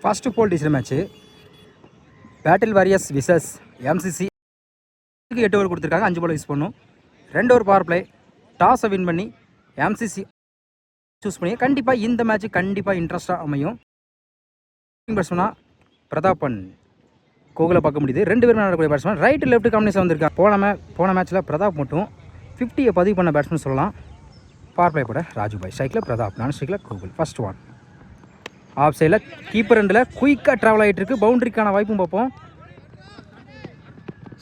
First ball டீசல் match battle warriors versus MCC 8 over கொடுத்துருக்காங்க. 5 ball use பண்ணும். 2 over power play. டாஸை win பண்ணி எம்சிசி சூஸ் பண்ணி கண்டிப்பாக இந்த மேட்ச்சு கண்டிப்பாக இன்ட்ரெஸ்ட்டாக அமையும். பேட்ஸ்மேனாக பிரதாப்பன் கோகுலை பார்க்க முடியுது. 2 பேரும் நடக்கக்கூடிய பேட்ஸ்மேன். ரைட்டு லெஃப்ட் காம்பினேஷன் வந்திருக்காங்க. போன மேட்ச்சில் பிரதாப் மட்டும் 50 பதிவு பண்ண பேட்ஸ்மேன் சொல்லலாம். பவர் பிளே போட ராஜுபாய். ஸ்ட்ரைக்கில் பிரதாப், நான் ஸ்ட்ரைக்கில் கோகுல். First one. ஆஃப் சைடில் கீப்பர் ரெண்டில் குயிக்காக ட்ராவல் ஆகிட்டு இருக்கு. பவுண்டரிக்கான வாய்ப்பும் பார்ப்போம்.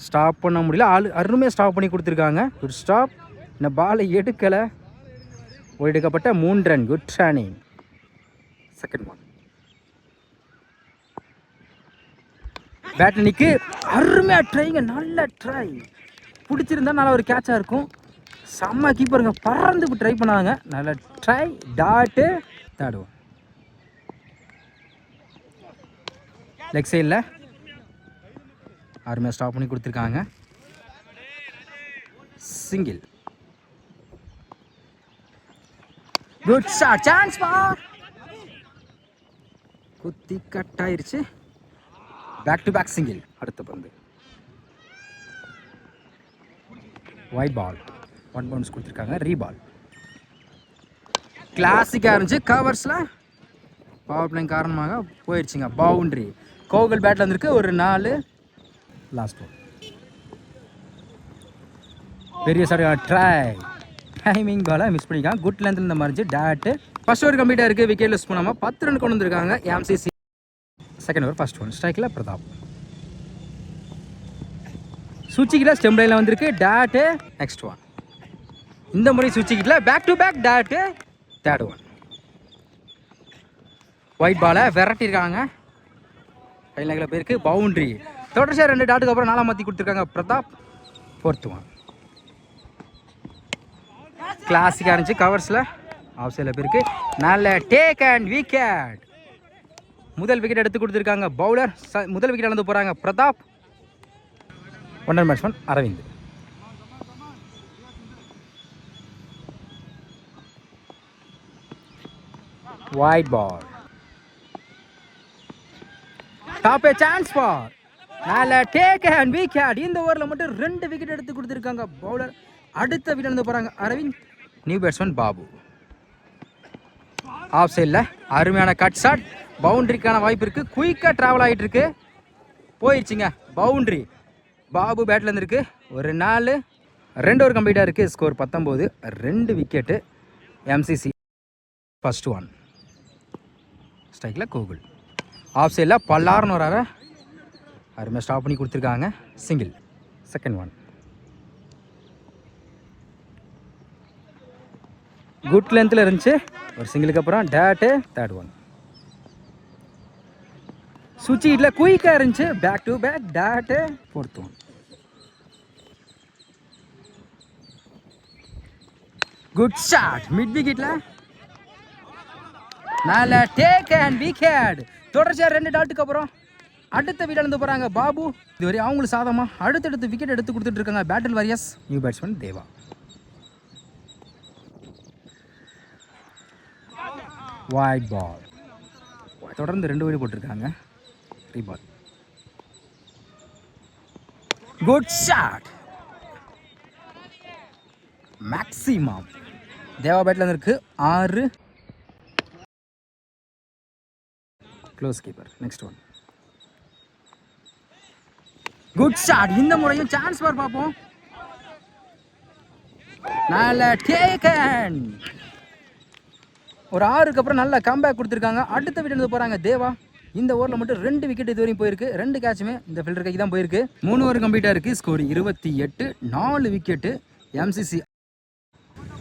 ஸ்டாப் பண்ண முடியல. அருமையாக ஸ்டாப் பண்ணி கொடுத்துருக்காங்க. Good stop. இந்த பாலை எடுக்கலை. எடுக்கப்பட்ட 3 run. Good throwing. Second one. பேட்டனிக்கு அருமையாக ட்ரைங்க. நல்ல ட்ரை. பிடிச்சிருந்தா நல்ல ஒரு கேட்சாக இருக்கும். செம்ம கீப்பருங்க. பறந்து ட்ரை பண்ணாங்க. நல்ல try. Dot. Third one. Leg சைடில் அருமையாக ஸ்டாப் பண்ணி கொடுத்துருக்காங்க. Single. Good shot. Chance four. குத்தி கட் ஆயிருச்சு. Back to back single. அடுத்த பந்து. White ball. 1 பவுன்ஸ் கொடுத்துருக்காங்க. ரீபால். கிளாசிக்காக இருந்துச்சு. கவர்ஸில் பவர் பிளேயிங் காரணமாக போயிடுச்சுங்க. பவுண்ட்ரி. கோகுல் பேட்டில் வந்துருக்கு. ஒரு 4. Last one. பெரிய சார் ட்ரை. டைமிங் பாலை மிஸ் பண்ணிக்காங்க. குட் லென்த்தில் இந்த மாதிரி டேட்டு. ஃபர்ஸ்ட் ஓவர் கம்ப்ளீட்டாக இருக்குது. விக்கெட் லெஸ் பண்ணாமல் 10 ரன் கொண்டு வந்திருக்காங்க MCC. Second over first one. ஸ்ட்ரைக்கில் பிரதாப். சுவிட்சிக்கிட்ட ஸ்டெம் லைனில் வந்திருக்கு. டேட்டு. Next one. இந்த முறை சுவிட்சிக்கிட்ட back to back dot. Third one. Wide பாலை விரட்டியிருக்காங்க. கையில் பேருக்கு பவுண்ட்ரி. தொடர்ச்சியாக 2 டாட்டுக்கு அப்புறம் 4 மாற்றி கொடுத்துருக்காங்க பிரதாப். Fourth one. கிளாசிக்காக இருந்துச்சு. கவர்ஸில் ஆஃப் சைடில் பேருக்கு நல்ல டேக் அண்ட் விக்கெட். முதல் விக்கெட் எடுத்து கொடுத்துருக்காங்க பவுலர். முதல் விக்கெட் இழந்து போகிறாங்க Pratap. One batsman Aravind. Wide ball. Top a chance for. நல்ல டேக் அண்ட் விக்கெட். இந்த ஓவரில் மட்டும் 2 விக்கெட் எடுத்து கொடுத்துருக்காங்க பவுலர். அடுத்த விக்கெட் இழந்து போகிறாங்க Aravind. New batsman Babu. Off சைடில் அருமையான கட் ஷாட். பவுண்டரிக்கான வாய்ப்பு இருக்குது. குயிக்காக ட்ராவல் ஆகிட்டு இருக்கு. போயிடுச்சுங்க. பவுண்ட்ரி. பாபு பேட்டில் இருந்துருக்கு. ஒரு 4. 2 ஓவர் கம்ப்ளீட்டாக இருக்குது. Score 19. 2 wicket MCC. First one. ஸ்ட்ரைக்கில் கோகுல். ஆஃப் சைடில் பல்லாருன்னு வராரு. அருமையாக ஸ்டாப் பண்ணி கொடுத்துருக்காங்க. சிங்கிள். Second one. குட் லென்த்தில் இருந்துச்சு. ஒரு சிங்கிளுக்கு அப்புறம் டேட்டு. Third one. சுவிட்ச் ஹீட்டில் குயிக்காக இருந்துச்சு. Back to back dot. Fourth one. Good shot. Mid விக்கெட்டில் நல்ல டேக் அண்ட் விக்கெட். தொடர்ச்சியாக 2 டாட்டுக்கு அப்புறம் அடுத்த விக்கெட் இழந்து போகிறாங்க பாபு. இதுவரை அவங்களுக்கு சாதமாக அடுத்தடுத்து விக்கெட் எடுத்து கொடுத்துட்டு இருக்காங்க battle warriors. New batsman Deva. Wide ball. தொடர்ந்து 2 ஓவர் போட்டிருக்காங்க. Reball. Good shot. Maximum. Deva பேட்டில் இருக்கு. 6. Close keeper. Next one. Good shot. இந்த முறையும் சான்ஸ் ஃபார் பார்ப்போம். நல்ல டேக்கன். ஒரு 6க்கு அப்புறம் நல்ல கம்பேக் கொடுத்துருக்காங்க. அடுத்த விக்கெட் எடுத்து போகிறாங்க தேவா. இந்த ஓவரில் மட்டும் 2 விக்கெட் இதுவரையும் போயிருக்கு. 2 கேட்சுமே இந்த ஃபில்டர் கைக்கு தான் போயிருக்கு. 3 ஓவர் கம்ப்ளீட்டாக இருக்குது. Score 28. 4 wicket MCC.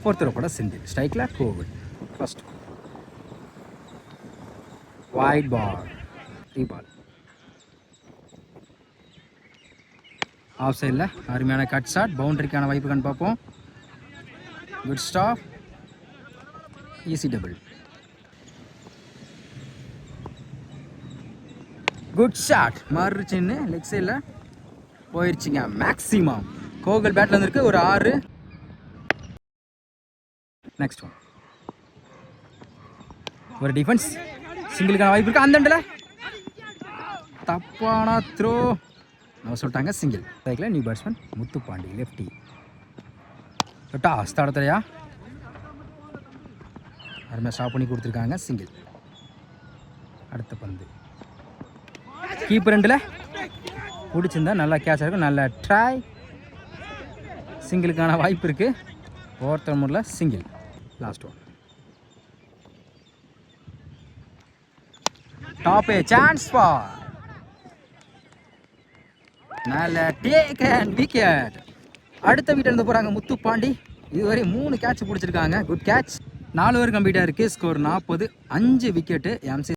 Fourth over கூட சிங்கிள். ஸ்ட்ரைக்கில் Gokul. First wide ball. Reball. Off சைடில் அருமையான கட் ஷாட். பவுண்டரிக்கான வாய்ப்பு கண்டு பார்ப்போம். Good stop. Easy double. Good shot. மாறுச்சுன்னு லெக் சைடில் போயிடுச்சுங்க. மேக்ஸிமம். கோகுல் பேட்டில் வந்துருக்கு. ஒரு 6. Next one. ஒரு டிஃபென்ஸ். சிங்கிளுக்கான வாய்ப்பு இருக்குது. அந்த தப்பான த்ரோ. நம்ம சொல்லிட்டாங்க single. Cycle new batsman Muthupandi lefty. Toss தடத்துலையா அருமையாக ஸ்டாப் பண்ணி கொடுத்துருக்காங்க சிங்கிள். அடுத்த பந்து கீப்பர் ரெண்டில் பிடிச்சிருந்தா நல்லா கேட்ச் இருக்கும். நல்ல ட்ரை. சிங்கிளுக்கான வாய்ப்பு இருக்குது. ஒருத்தர் முறையில் single. Last one top chance for நல்ல டேக் அண்ட் விக்கெட். அடுத்த விக்கெட் இருந்து போகிறாங்க முத்துப்பாண்டி. இதுவரை 3 கேட்ச் பிடிச்சிருக்காங்க. Good catch. 4 ஓவர் கம்ப்ளீட்டாக இருக்குது. ஸ்கோர் 40. 5 wicket MC.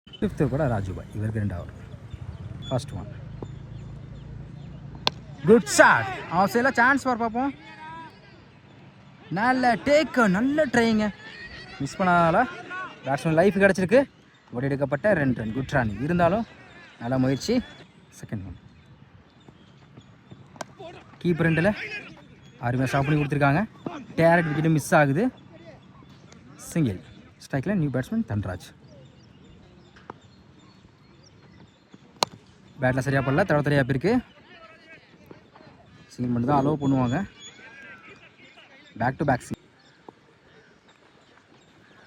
5th கூட ராஜுபாய். இவருக்கு 2 over. First one good shot. Off சைடில் சான்ஸ் ஃபார் பார்ப்போம். நல்ல டேக். நல்ல ட்ரைங்க. மிஸ் பண்ணால பேட்ஸ்மேன் லைஃப் கிடச்சிருக்கு. ஓடி எடுக்கப்பட்ட 2 ரன். Good run. இருந்தாலும் நல்ல முயற்சி. செகண்ட் ஒன் கீப்பர் ரெண்டில் அருமையாக ஸ்டாப் பண்ணி கொடுத்துருக்காங்க. டேரக்ட் விக்கெட்டு மிஸ் ஆகுது. சிங்கிள். ஸ்ட்ரைக்கில் நியூ பேட்ஸ்மேன் தன்ராஜ். பேட்டில் சரியாக பண்ணல. தடத்தரையாக போயிருக்கு. சிங்கிள் மட்டும் தான் அலோவ் பண்ணுவாங்க. பேக் டு பேக்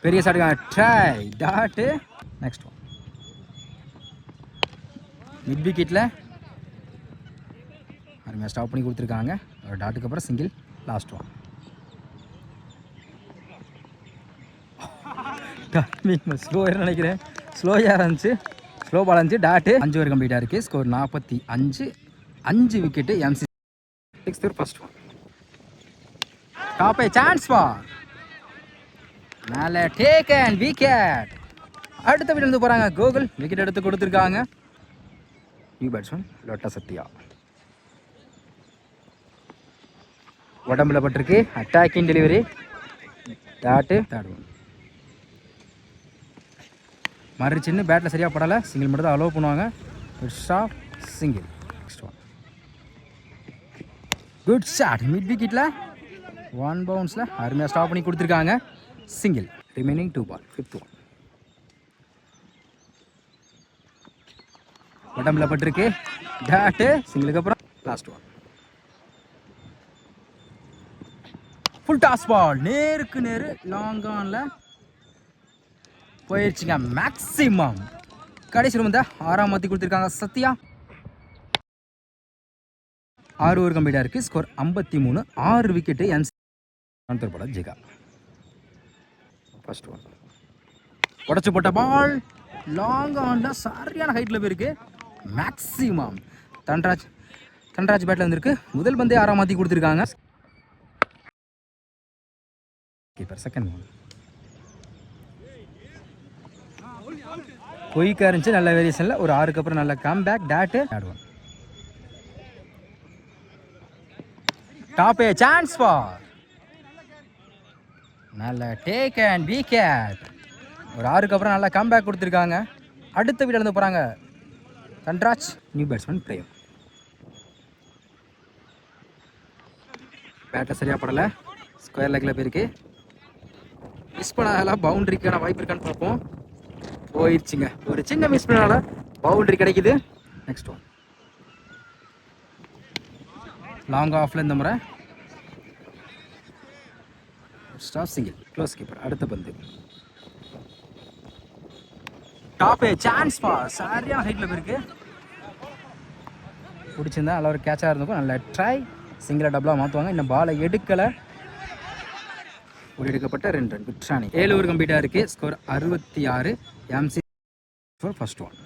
பெரிய சாட்டுக்காங்க. ட்ரை டாட்டு. நெக்ஸ்ட் ஒன் மிட் விக்கெட்டில் அருமையாக ஸ்டாப் பண்ணி கொடுத்துருக்காங்க. ஒரு டாட்டுக்கு அப்புறம் சிங்கிள். லாஸ்ட் ஒன் ஸ்லோயர் நினைக்கிறேன். ஸ்லோயாக இருந்துச்சு. ஸ்லோ பால் இருந்துச்சு. டாட்டு. 5 ஓவர் கம்ப்ளீட்டாக இருக்குது. Score 45. 5 wicket MC. 6th over first one top chance for நல்ல டேக் அண்ட் விக்கெட். அடுத்த விக்கெட் இருந்து போகிறாங்க கோகுல். விக்கெட் எடுத்து கொடுத்துருக்காங்க. நியூ பேட்ஸ்மேன் லோட்டா சத்யா. உடம்புல பட்டிருக்கு. Attacking delivery. Dot. Third one மறு சின்ன பேட்டில் சரியாக படலை. சிங்கிள் மட்டும் தான் அலோவ் பண்ணுவாங்க. Good shot. Single. Next one good shot. Mid விக்கெட்டில் 1 பவுன்ஸில் அருமையாக ஸ்டாப் பண்ணி கொடுத்துருக்காங்க. சிங்கிள். ரிமைனிங் 2 பால். 5th ஒன் உடம்புல பட்டிருக்கு. டாட்டு. சிங்கிளுக்கு அப்புறம் last one full toss ball. நேருக்கு நேரு லாங் ஆனில் போயிடுச்சுங்க. மேக்ஸிமம் கடைசி வந்து 6ஆம் மாற்றி கொடுத்துருக்காங்க சத்யா. 6 ஓவர் கம்ப்ளீட்டாக இருக்குது. ஸ்கோர் 53. 6 wicket MC. பட ஜெகா. ஃபர்ஸ்ட் ஒன் உடச்சு போட்ட பால் லாங் ஆனில் சரியான ஹைட்டில் போயிருக்கு. மேக்ஸிமம் தன்ராஜ் பேட்டில் வந்துருக்கு. முதல் பந்தே 6ஆம் மாற்றி கொடுத்துருக்காங்க. கீப்பர் செகண்ட் ஒன் குயிக்காக இருந்துச்சு. நல்ல வேரியேஷனில் ஒரு 6க்கு அப்புறம் நல்ல comeback. Dot. One top chance for நல்ல டேக் அண்ட் விக்கெட். ஒரு 6க்கு அப்புறம் நல்ல கம்பேக் கொடுத்துருக்காங்க. அடுத்த வீட்டில் இருந்து போகிறாங்க தன்ராஜ். New batsman Prem. பேட்டில் சரியாக படலை. ஸ்கொயர் லெக்கில் போயிருக்கு. மிஸ் பண்ணால பவுண்டரிக்கான வாய்ப்பு இருக்கான்னு பார்ப்போம். போயிடுச்சுங்க. ஒரு சின்ன மிஸ் பண்ணால பவுண்டரி கிடைக்குது. நெக்ஸ்ட் ஒன் லாங் ஆஃப்ல இந்த முறை ஸ்டாப். சிங்கிள். Close keeper. அடுத்த பந்து டாப் சான்ஸ் ஃபார் சரியான ஹைட்டில் போயிருக்கு. பிடிச்சிருந்தா நல்ல ஒரு கேட்சாக இருந்தப்போ நல்ல ட்ரை. சிங்கிளாக டபுளாக மாற்றுவாங்க. இன்னும் பாலை எடுக்கலை. ஒரு எடுக்கப்பட்ட 2 ரன். குட் ஷானி. 7 ஓவர் கம்ப்ளீட்டாக இருக்குது. Score 66. MC first one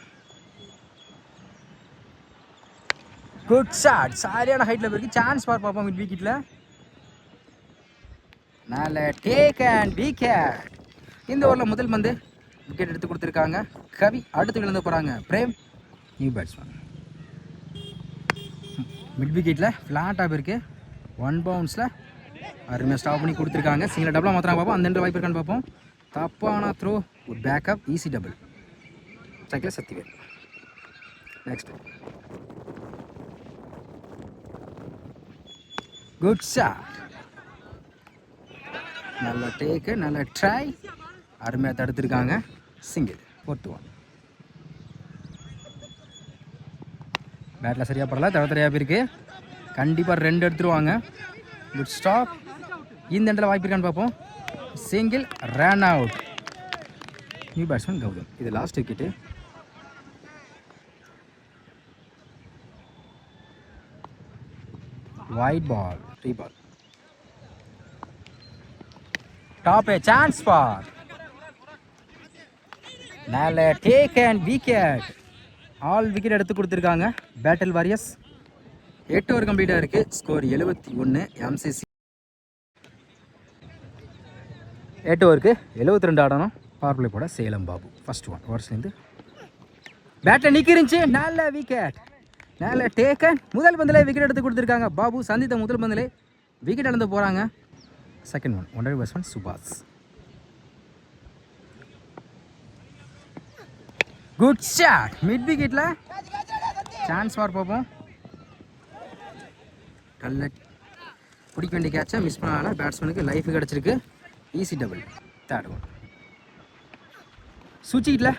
good shot. சரியான ஹைட்டில் போயிருக்கு. சான்ஸ் ஃபார் பார்ப்போம் மிட் விக்கெட்டில். நல்ல டேக் அண்ட் விக்கெட். இந்த ஓவரில் முதல் பந்து விக்கெட் எடுத்து கொடுத்துருக்காங்க கவி. அடுத்து விழுந்து போகிறாங்க பிரேம். New batsman. மிட் விக்கெட்டில் ஃப்ளாட்டாக போயிருக்கு. 1 பவுன்ஸில் அருமையாக ஸ்டாப் பண்ணி கொடுத்துருக்காங்க. சிங்கிள் டபுளாக மாத்திரம் பார்ப்போம். அந்த 2 வாய்ப்பு இருக்கான்னு பார்ப்போம். தப்பான த்ரோ. ஒரு பேக்கப். Easy double. ஸ்ட்ரைக்கில் சத்திவேல். Next good shot. நல்ல டேக்கு. நல்ல ட்ரை. அருமையாக தடுத்துருக்காங்க. சிங்கிள். 4th ஒன் பேட்டில் சரியாக படல, தடத்தரையாக போயிருக்கு. கண்டிப்பாக 2 எடுத்துருவாங்க. Good stop. இந்த இடத்துல வாய்ப்பு இருக்கான்னு பார்ப்போம். Single, run out. New batsman Gautham. இது last wicket. White ball, 3 ball. Top a chance for. Nalla take and wicket. All wicket எடுத்து கொடுத்துருக்காங்க பேட்டில் வாரியர்ஸ். 8 ஓவர் கம்ப்ளீட்டாக இருக்குது. ஸ்கோர் 71. எம்சிசி 8 ஓவருக்கு 72 ஆடணும். பவர் பிளே போட சேலம் பாபு ஃபர்ஸ்ட் ஒன். ஓவர்ஸ்லேருந்து பேட்டில் நிற்கிருந்துச்சு. நல்ல விக்கெட், நல்ல டேக்கன். முதல் பந்தில் விக்கெட் எடுத்து கொடுத்துருக்காங்க பாபு. சந்தித்த முதல் பந்தில் விக்கெட் இழந்து போகிறாங்க. Second one. ஒன்றரை batsman Subash. Good shot. Mid விக்கெட்டில் சான்ஸ் ஃபார் பார்ப்போம். நல்ல பிடிக்க வேண்டிய கேட்சை மிஸ் பண்ணால பேட்ஸ்மேனுக்கு லைஃப் கிடச்சிருக்கு. Easy double. Third one. சுவிட்சில்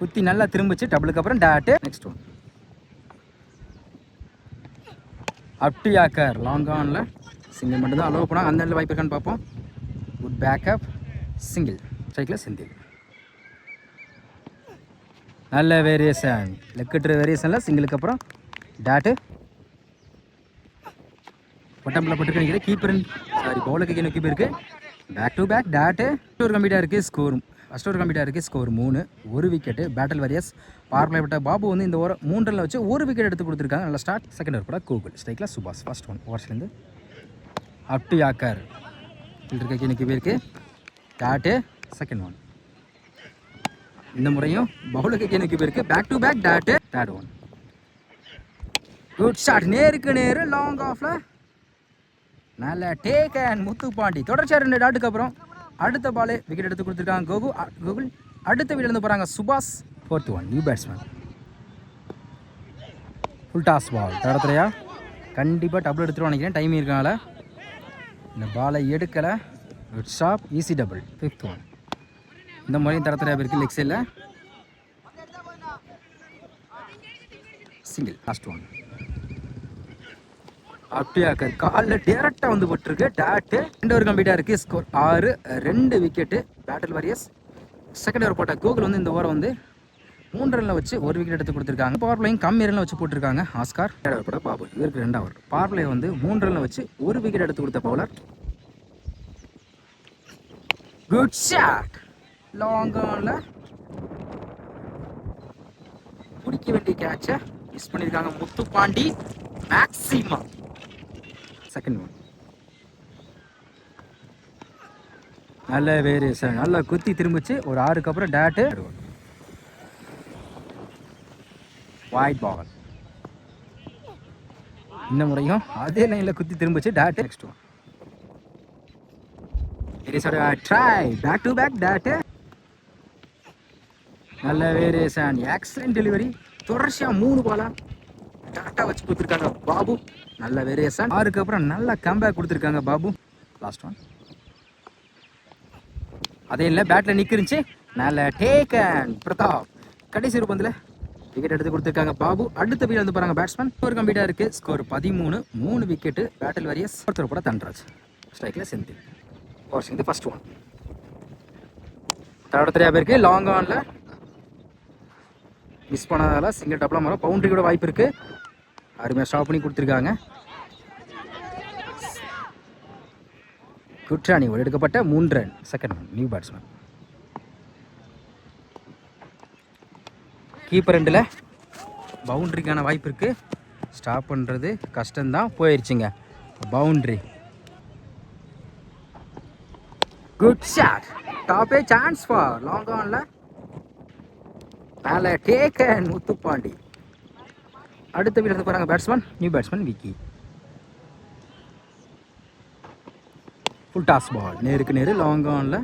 குத்தி நல்லா திரும்பிச்சு. டபுளுக்கு அப்புறம் dot. Next one. Up to yorker long ஆனில் சிங்கிள் மட்டும் தான் அலோவ் பண்ணால். அந்த இடத்துல வாய்ப்பு இருக்கான்னு பார்ப்போம். Good backup. சிங்கிள். ஸ்ட்ரைக்கில் செந்தில். நல்ல வேரியேஷன். லெக்கட்டுற வேரியேஷனில் சிங்கிளுக்கு அப்புறம் டேட்டு. பட்டம்பில் போட்டு நினைக்கிறேன். கீப்பர் பவுலுக்கு நோக்கி போயிருக்கு. Back to back dot. First over கம்ப்ளீட்டாக இருக்குது. ஸ்கோர் ஃபஸ்ட் ஓவர் கம்ப்ளீட்டாக இருக்குது. ஸ்கோர் 3. ஒரு wicket. Battle warriors. Power play பட்ட பாபு வந்து இந்த ஓவர் 3 ரன்ல வச்சு ஒரு விக்கெட் எடுத்து கொடுத்துருக்காங்க. நல்ல ஸ்டார்ட். செகண்ட் ஓவர் கூட கூகுள். ஸ்ட்ரைக்கில் சுபாஷ். First one. ஓவர்ஸ்லேருந்து அப்டு யாக்கர் ஃபில்டர் கைக்கு போயிருக்கு. டேட்டு. Second one. இந்த முறையும் பவுலுக்கு நோக்கி போயிருக்கு. Back to back dot. Third one. Good shot. நேருக்கு நேரு லாங் ஆஃப்ல நல்ல டேக் அண்ட் முத்துப்பாண்டி. தொடர்ச்சியாக 2 டாட்டுக்கு அப்புறம் அடுத்த பாலே விக்கெட் எடுத்து கொடுத்துருக்காங்க கூகுள். அடுத்த விக்கெட் இருந்து போகிறாங்க Subash. Fourth one. New batsman. Full toss ball. தடத்துறையா கண்டிப்பாக டபுள் எடுத்துகிட்டு நினைக்கிறேன். டைம் இருக்கனால இந்த பாலை எடுக்கலை. Good stop. Easy double. Fifth one. இந்த முறையும் தடத்துறையா இருக்குது. லெக் சைடில் சிங்கிள். Last one. அப்டியாக்கர் காலில் டேரக்டாக வந்து போட்டிருக்கு. டேட்டு. 2 ஓவர் கம்ப்ளீட்டாக இருக்குது. Score 6. 2 wicket. Battle warriors. Second over போட்ட கூகுள் வந்து இந்த ஓவரை வந்து 3 ரன்ல வச்சு ஒரு விக்கெட் எடுத்து கொடுத்துருக்காங்க. பவர் பிளேயும் கம்மி ரன்ல வச்சு போட்டிருக்காங்க ஆஸ்கார். தேர்ட் ஓவர் போட பாபு. இவருக்கு 2 ஓவர். பவர் பிளே வந்து 3 ரன்ல வச்சு ஒரு விக்கெட் எடுத்து கொடுத்த பவுலர். Good shot. லாங் ஆன்ல பிடிக்க வேண்டிய கேட்சை மிஸ் பண்ணியிருக்காங்க முத்துப்பாண்டி. மேக்ஸிமம். Second one. நல்ல வேரியேஷன். நல்லா குத்தி திரும்பிச்சு. ஒரு 6க்கு அப்புறம் டேட்டு. White ball. இந்த முறையும் அதே லைனில் குத்தி திரும்பிச்சு. Dot. Next one. Try. Back to back dot. நல்ல வேரியேஷன். Excellent delivery. தொடர்ச்சியாக 3 பாலா கரெக்டாக வச்சு கொடுத்துருக்காங்க பாபு. நல்ல வேரியேஷன். 6க்கு அப்புறம் நல்ல கம்பேக் கொடுத்துருக்காங்க பாபு. Last one. அதே இல்லை பேட்டில் நிற்கிருந்துச்சு. நல்ல டேக் அண்ட் பிரதாப். கடைசி ஒரு பந்தில் விக்கெட் எடுத்து கொடுத்துருக்காங்க பாபு. அடுத்த விக்கெட் வந்து போகிறாங்க பேட்ஸ்மேன். ஸ்கோர் கம்ப்ளீட்டாக இருக்குது. ஸ்கோர் 13. 3 விக்கெட்டு. Battle warriors. ஒருத்தர் கூட தன்ராஜ். ஸ்ட்ரைக்கில் செந்தில். ஓவர்ஸ் வந்து ஃபர்ஸ்ட் ஒன். தடத்துறையா பேருக்கு லாங் ஆனில் மிஸ் பண்ணதால சிங்கிள் டபுளாக மாறும். பவுண்டரி கூட வாய்ப்பு இருக்குது. அருமையாக ஸ்டாப் பண்ணி கொடுத்துருக்காங்க. குட்ராணி ஒரு எடுக்கப்பட்ட 3 run. Second one. New batsman. Keeper ரெண்டில் பவுண்ட்ரிக்கான வாய்ப்பு இருக்குது. ஸ்டாப் பண்ணுறது கஷ்டம்தான். போயிடுச்சுங்க பவுண்ட்ரி. Good shot. டாப்பே சான்ஸ் ஃபார் லாங் ஆன்ல மேலே டேக் அண்ட் முத்துப்பாண்டி. அடுத்த வீடு போகிறாங்க batsman. New batsman Vicky. Full toss ball. நேருக்கு நேரு லாங் ஆனில்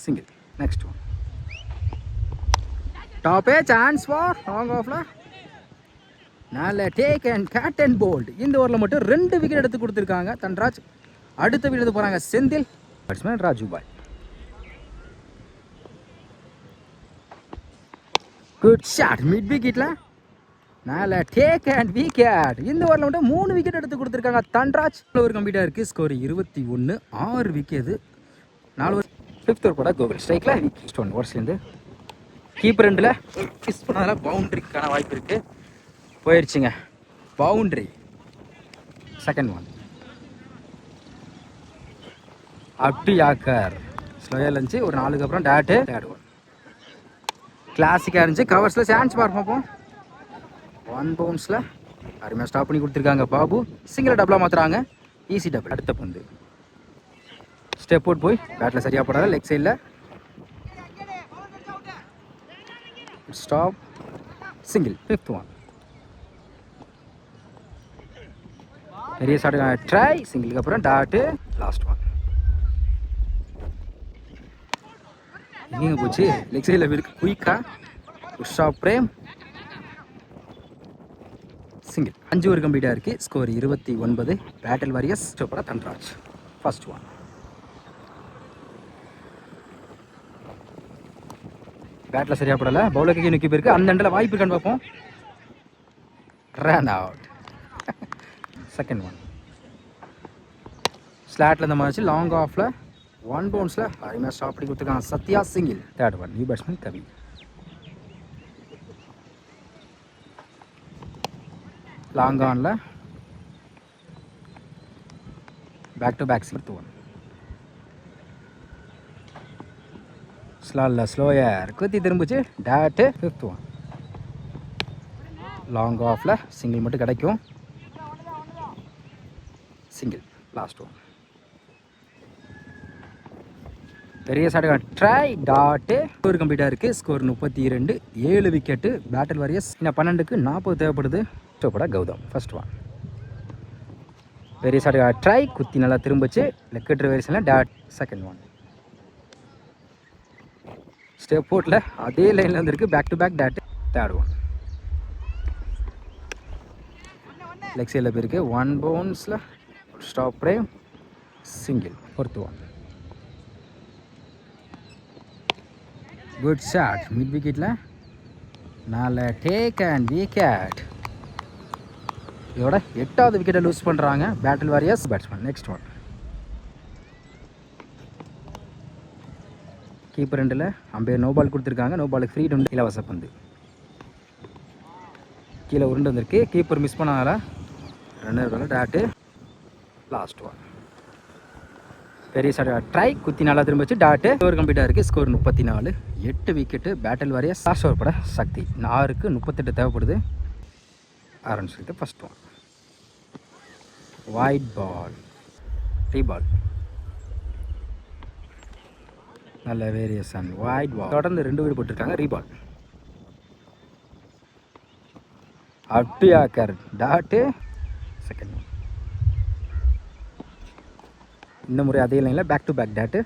சிங்கிள். Next one. டாப்பே சான்ஸ் ஃபார் லாங் ஆஃப்ல நல்ல take and caught and bowled. இந்த ஓவரில் மட்டும் 2 விக்கெட் எடுத்து கொடுத்துருக்காங்க தன்ராஜ். அடுத்த வீடு போகிறாங்க செந்தில். பேட்ஸ்மேன் ராஜு பாய். குட் ஷாட் மிட் விக்கெட்டில் மேலே டேக் அண்ட் விக்கெட். இந்த ஓவரில் மட்டும் 3 விக்கெட் எடுத்து கொடுத்துருக்காங்க தன்ராஜ். ஒரு கம்ப்ளீட்டாக இருக்குது. Score 21. 6 wicket 4 over. 5th over போட கோகுல் ஸ்ட்ரைக்கில் விக்கெட் 1 ஓவர்ஸ்லேருந்து கீப்பர் ரெண்டில் மிஸ் பண்ணதால் பவுண்ட்ரிக்கான வாய்ப்பு இருக்குது. போயிடுச்சுங்க boundary. Second one up to yorker. ஸ்லோயாக இருந்துச்சு. ஒரு 4க்கு அப்புறம் டேட்டு தேர்ட் ஒன். கிளாசிக்காக இருந்துச்சு. கவர்ஸில் சான்ஸ் பார்ப்போம். 1 பவுன்ஸில் அருமையாக ஸ்டாப் பண்ணி கொடுத்துருக்காங்க பாபு. சிங்கிள் டபுளாக மாற்றுறாங்க. Easy double. அடுத்த பந்து ஸ்டெப் அவுட் போய் பேட்டில் சரியாக போடாத லெக் சைடில் ஸ்டாப் சிங்கிள். 5th ஒன் பெரிய ஷாட் ட்ரை. சிங்கிளுக்கு அப்புறம் டாட்டு லாஸ்ட் ஒன். எங்கேங்க போச்சு? லெக் சைடில் இருக்கு குயிக்கா உஷா பிரேம் சிங்கிள். 5 ஓவர் கம்ப்ளீட்டாக இருக்குது. ஸ்கோர் 29. பேட்டில் வாரியர்ஸ் சோப்பரா தன்ராஜ். ஃபர்ஸ்ட் ஒன் பேட்டில் சரியாக படலை. பவுலருக்கு நோக்கி போயிருக்கு. அந்த எண்டில் வாய்ப்பு இருக்கான்னு பார்ப்போம். Run out. செகண்ட் ஒன் ஸ்லாட்டில் இந்த மாதிரி லாங் ஆஃபில் 1 பவுன்ஸில் அருமையாக ஸ்டாப் பண்ணி கொடுத்துருக்காங்க Sathya. Single. Third one new batsman Kavi. Long ஆனில் back to back. 6th one ஸ்லாலில் ஸ்லோயர் குத்தி திரும்பிச்சு டேட்டு. 5th ஒன் லாங் ஆஃபில் சிங்கிள் மட்டும் கிடைக்கும். சிங்கிள். லாஸ்ட் ஒன் பெரிய சாட்டுக்கான ட்ரை டாட்டு. ஸ்கோர் கம்ப்ளீட்டாக இருக்குது. ஸ்கோர் 32. 7 விக்கெட்டு. பேட்டில் வாரியர்ஸ் இன்னும் 12க்கு 40 தேவைப்படுது. சோப்படா கௌதம். ஃபர்ஸ்ட் ஒன் பெரிய சாட்டுக்கான ட்ரை குத்தி நல்லா திரும்பிச்சு லெக்கெட் ரிவர்ஸில் டாட். செகண்ட் ஒன் ஸ்டெப் போட்டில் அதே லைனில் வந்துருக்கு. Back to back dot. Third one leg சைடில் போயிருக்கு. 1 பவுன்ஸில் stop Prem single. 4th one good shot mid விக்கெட்டில் நாலு டேக் அண்ட் விக்கெட். இதோட 8வது விக்கெட்டை லூஸ் பண்ணுறாங்க battle warriors batsman. Next one keeper ரெண்டில் அம்பையர் நோ பால் கொடுத்துருக்காங்க. நோ பாலுக்கு ஃப்ரீ டுண்டு. இலவச பந்து கீழே உருண்டு வந்திருக்கு. கீப்பர் மிஸ் பண்ணால ரன்னர் டாட்டு. லாஸ்ட் ஒன் பெரிய ஷாட் ட்ரை குத்தி நல்லா திரும்பிச்சு டாட்டு. ஓவர் கம்ப்ளீட்டாக இருக்குது. Score 34. 8 wicket. Battle warriors. Last over பட சக்தி 6க்கு 38 தேவைப்படுது. ஆரம்பிச்சிருக்கு. First one wide ball re ball. நல்ல வேரியேஷன் வைட் பால். தொடர்ந்து 2 வீடு போட்டிருக்காங்க. ரீபால் அட்டியாக்கர் டாட்டு. செகண்ட் ஒன் இந்த முறை அதே லைனில் பேக் டு பேக் டாட்டு.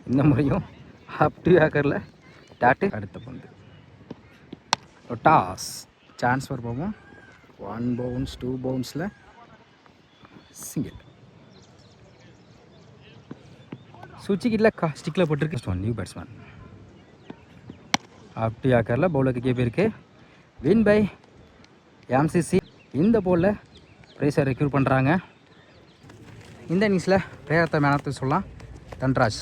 இந்த முறையும் அட்டியாக்கரில் டாட்டு. அடுத்த பந்து டாஸ் சான்ஸ்ஃபர் போவோம். 1 பவுன்ஸ் 2 பவுன்ஸில் சிங்கிள். சுவிட்சுக்கிட்டில் ஸ்டிக்கில் போட்டிருக்கு. ஃபர்ஸ்ட் ஒன் நியூ பேட்ஸ்மேன் அப்டி ஆக்கரில் பவுலருக்கு கே பேருக்கு. Win by MCC. இந்த போலில் ப்ரைஸை ரெக்யூர் பண்ணுறாங்க. இந்த இன்னிங்ஸில் player of the man of the சொல்லலாம் தன்ராஜ்.